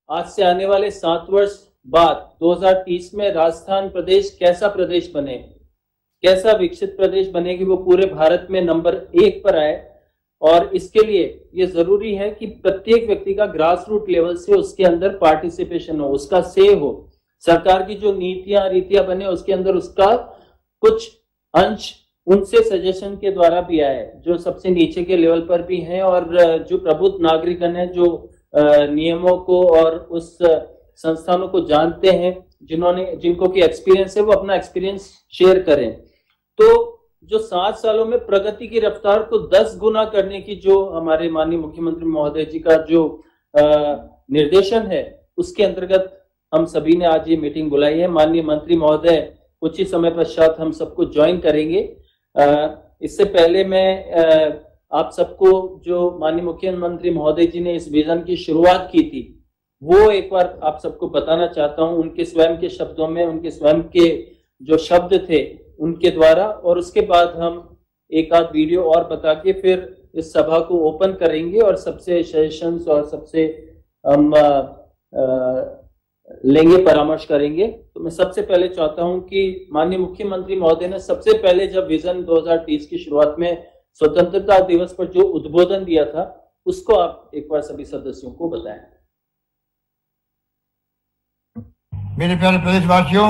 आज से आने वाले 7 वर्ष बाद 2030 में राजस्थान प्रदेश कैसा प्रदेश बने, कैसा विकसित प्रदेश बने कि वो पूरे भारत में नंबर 1 पर आए। और इसके लिए ये जरूरी है कि प्रत्येक व्यक्ति का ग्रास रूट लेवल से उसके अंदर पार्टिसिपेशन हो, उसका से हो। सरकार की जो नीतियां रीतियां बने उसके अंदर उसका कुछ अंश उनसे सजेशन के द्वारा भी आए जो सबसे नीचे के लेवल पर भी हैं, और जो प्रबुद्ध नागरिकगण हैं जो नियमों को और उस संस्थानों को जानते हैं, जिनको की एक्सपीरियंस है, वो अपना एक्सपीरियंस शेयर करें। तो जो 7 सालों में प्रगति की रफ्तार को 10 गुना करने की जो हमारे माननीय मुख्यमंत्री महोदय जी का जो निर्देशन है, उसके अंतर्गत हम सभी ने आज ये मीटिंग बुलाई है। माननीय मंत्री महोदय कुछ ही समय पश्चात हम सबको ज्वाइन करेंगे। इससे पहले मैं आप सबको जो माननीय मुख्यमंत्री महोदय जी ने इस विजन की शुरुआत की थी वो एक बार आप सबको बताना चाहता हूं, उनके स्वयं के शब्दों में, उनके स्वयं के जो शब्द थे उनके द्वारा, और उसके बाद हम एक आध वीडियो और बता के फिर इस सभा को ओपन करेंगे और सबसे सजेशंस और सबसे हम लेंगे, परामर्श करेंगे। तो मैं सबसे पहले चाहता हूं कि माननीय मुख्यमंत्री महोदय ने सबसे पहले जब विजन 2030 की शुरुआत में स्वतंत्रता दिवस पर जो उद्बोधन दिया था उसको आप एक बार सभी सदस्यों को बताएं। मेरे प्यारे प्रदेशवासियों,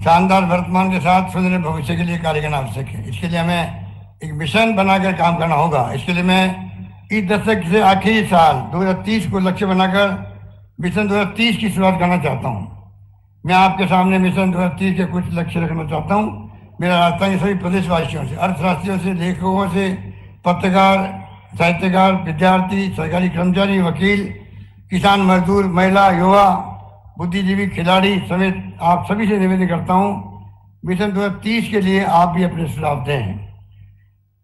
शानदार वर्तमान के साथ सुंदर भविष्य के लिए कार्य करना आवश्यक है। इसके लिए हमें एक मिशन बनाकर काम करना होगा। इसके लिए मैं इस दशक से आखिरी साल 2030 को लक्ष्य बनाकर मिशन 2030 की शुरुआत करना चाहता हूं। मैं आपके सामने मिशन 2030 के कुछ लक्ष्य रखना चाहता हूं। मेरा रास्ता ये सभी प्रदेशवासियों से, अर्थशास्त्रियों से, लेखकों से, पत्रकार, साहित्यकार, विद्यार्थी, सरकारी कर्मचारी, वकील, किसान, मजदूर, महिला, युवा, बुद्धिजीवी, खिलाड़ी समेत आप सभी से निवेदन करता हूं, मिशन 2030 के लिए आप भी अपने सुझाव दें।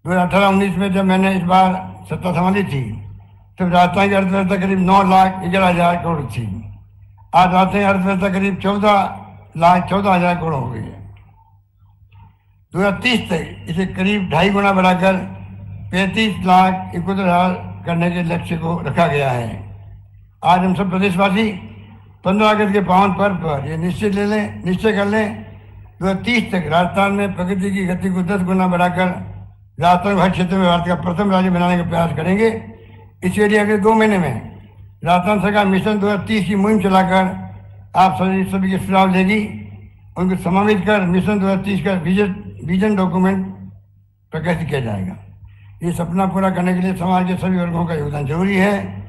2018-19 में जब मैंने इस बार सत्ता संभाली थी तब राजस्थान की अर्थव्यवस्था करीब 9,11,000 करोड़ थी। आज राजस्थान की अर्थव्यवस्था करीब 14,14,000 करोड़ हो गई है। 2030 तक इसे करीब 2.5 गुना बढ़ाकर 35,71,000 करने के लक्ष्य को रखा गया है। आज हम सब प्रदेशवासी 15 अगस्त के पावन पर्व पर यह निश्चय कर लें 2030 तक राजस्थान में प्रगति की गति को 10 गुना बढ़ाकर राजस्थान को हर क्षेत्र में भारत का प्रथम राज्य बनाने का प्रयास करेंगे। इसके लिए अगले 2 महीने में राजस्थान सरकार मिशन 2030 की मुहिम चलाकर आप सभी के सुझाव लेगी, उनको समावित कर मिशन 2030 का विजन डॉक्यूमेंट प्रकाशित किया जाएगा। ये सपना पूरा करने के लिए समाज के सभी वर्गों का योगदान जरूरी है।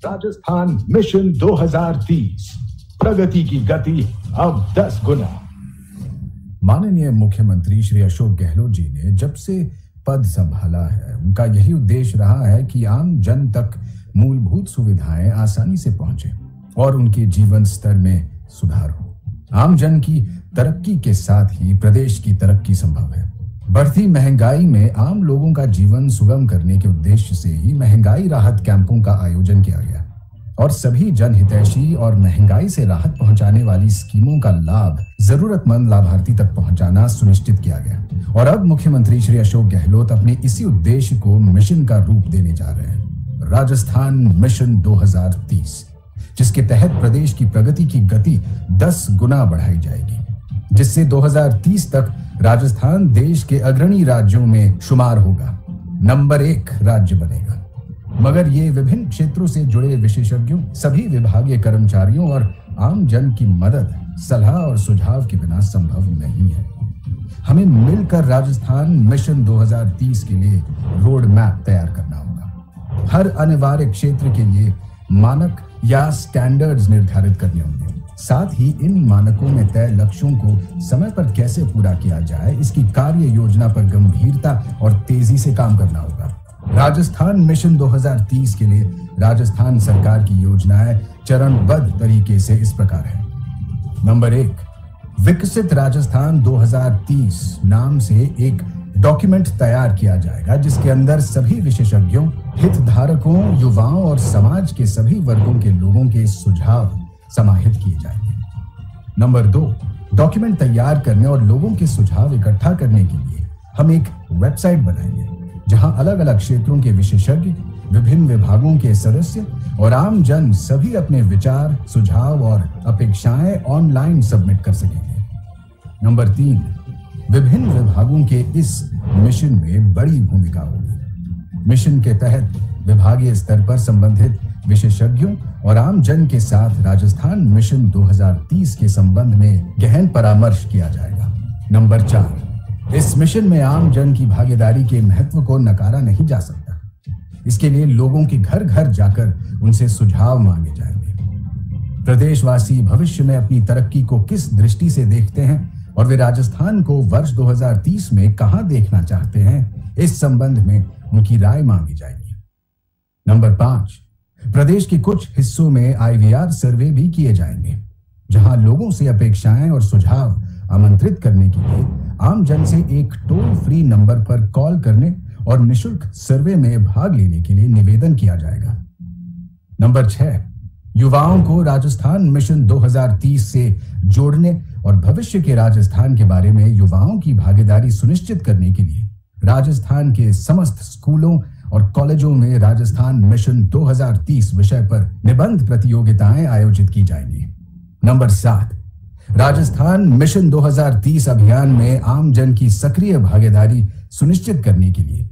राजस्थान मिशन 2030, प्रगति की गति अब 10 गुना। माननीय मुख्यमंत्री श्री अशोक गहलोत जी ने जब से पद संभाला है उनका यही उद्देश्य रहा है कि आम जन तक मूलभूत सुविधाएं आसानी से पहुंचे और उनके जीवन स्तर में सुधार हो। आम जन की तरक्की के साथ ही प्रदेश की तरक्की संभव है। बढ़ती महंगाई में आम लोगों का जीवन सुगम करने के उद्देश्य से ही महंगाई राहत कैंपों का आयोजन किया गया और सभी जनहितैषी और महंगाई से राहत पहुंचाने वाली स्कीमों का लाभ जरूरतमंद लाभार्थी तक पहुंचाना सुनिश्चित किया गया। और अब मुख्यमंत्री श्री अशोक गहलोत अपने इसी उद्देश्य को मिशन का रूप देने जा रहे हैं, राजस्थान मिशन 2030, जिसके तहत प्रदेश की प्रगति की गति 10 गुना बढ़ाई जाएगी, जिससे 2030 तक राजस्थान देश के अग्रणी राज्यों में शुमार होगा, नंबर 1 राज्य बनेगा। मगर ये विभिन्न क्षेत्रों से जुड़े विशेषज्ञों, सभी विभागीय कर्मचारियों और आम जन की मदद, सलाह और सुझाव के बिना संभव नहीं है। हमें मिलकर राजस्थान मिशन 2030 के लिए रोड मैप तैयार करना होगा। हर अनिवार्य क्षेत्र के लिए मानक या स्टैंडर्ड्स निर्धारित करने होंगे। साथ ही इन मानकों में तय लक्ष्यों को समय पर कैसे पूरा किया जाए, इसकी कार्य योजना पर गंभीरता और तेजी से काम करना होगा। राजस्थान मिशन 2030 के लिए राजस्थान सरकार की योजनाएं चरणबद्ध तरीके से इस प्रकार है। नंबर 1, विकसित राजस्थान 2030 नाम से एक डॉक्यूमेंट तैयार किया जाएगा, जिसके अंदर सभी विशेषज्ञों, हितधारकों, युवाओं और समाज के सभी वर्गों के लोगों के सुझाव समाहित किए जाएंगे। नंबर 2, डॉक्यूमेंट तैयार करने और लोगों के सुझाव इकट्ठा करने के लिए हम एक वेबसाइट बनाएंगे जहां अलग अलग क्षेत्रों के विशेषज्ञ, विभिन्न विभागों के सदस्य और आम जन सभी अपने विचार, सुझाव और अपेक्षाएं ऑनलाइन सबमिट कर सकेंगे। नंबर 3, विभिन्न विभागों के इस मिशन में बड़ी भूमिका होगी। मिशन के तहत विभागीय स्तर पर संबंधित विशेषज्ञों और आम जन के साथ राजस्थान मिशन 2030 के संबंध में गहन परामर्श किया जाएगा। नंबर 4, इस मिशन में आम जन की भागीदारी के महत्व को नकारा नहीं जा सकता। इसके लिए लोगों के घर घर जाकर उनसे सुझाव मांगे जाएंगे। प्रदेशवासी भविष्य में अपनी तरक्की को किस दृष्टि से देखते हैं और वे राजस्थान को वर्ष 2030 में कहां देखना चाहते हैं, इस संबंध में उनकी राय मांगी जाएगी। नंबर 5, प्रदेश के कुछ हिस्सों में आईवीआर सर्वे भी किए जाएंगे, जहां लोगों से अपेक्षाएं और सुझाव आमंत्रित करने के लिए आम जन से एक टोल फ्री नंबर पर कॉल करने और निशुल्क सर्वे में भाग लेने के लिए निवेदन किया जाएगा। नंबर 6, युवाओं को राजस्थान मिशन 2030 से जोड़ने और भविष्य के राजस्थान के बारे में युवाओं की भागीदारी सुनिश्चित करने के लिए राजस्थान के समस्त स्कूलों और कॉलेजों में राजस्थान मिशन 2030 विषय पर निबंध प्रतियोगिताएं आयोजित की जाएंगी। नंबर 7, राजस्थान मिशन 2030 अभियान में आम जन की सक्रिय भागीदारी सुनिश्चित करने के लिए